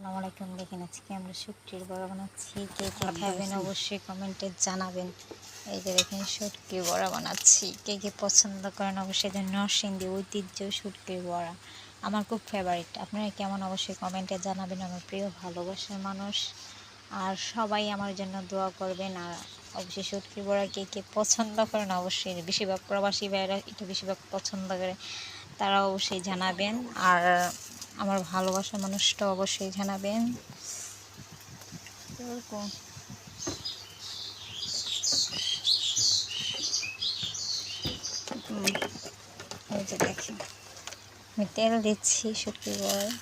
আসসালামু আলাইকুম। দেখেন আজকে আমরা শুটকির বড়া বানাচ্ছি। কে কে খাবেন অবশ্যই কমেন্টে জানাবেন। এই যে দেখেন শুটকির বড়া বানাচ্ছি, কে কে পছন্দ করেন অবশ্যই। নরসিংদী ঐতিহ্য শুটকির বড়া আমার খুব ফেভারিট। আপনারা কেমন অবশ্যই কমেন্টে জানাবেন। আমার প্রিয় ভালোবাসার মানুষ, আর সবাই আমার জন্য দোয়া করবেন। আর অবশ্যই শুটকির বড়া কে কে পছন্দ করেন অবশ্যই, বেশিরভাগ প্রবাসী ভাইয়েরা এটা বেশিরভাগ পছন্দ করে, তারা অবশ্যই জানাবেন। আর আমার ভালোবাসার মানুষটা অবশ্যই জানাবেন। এই যে দেখেন আমি তেল দিচ্ছি শুটকির বড়ায়।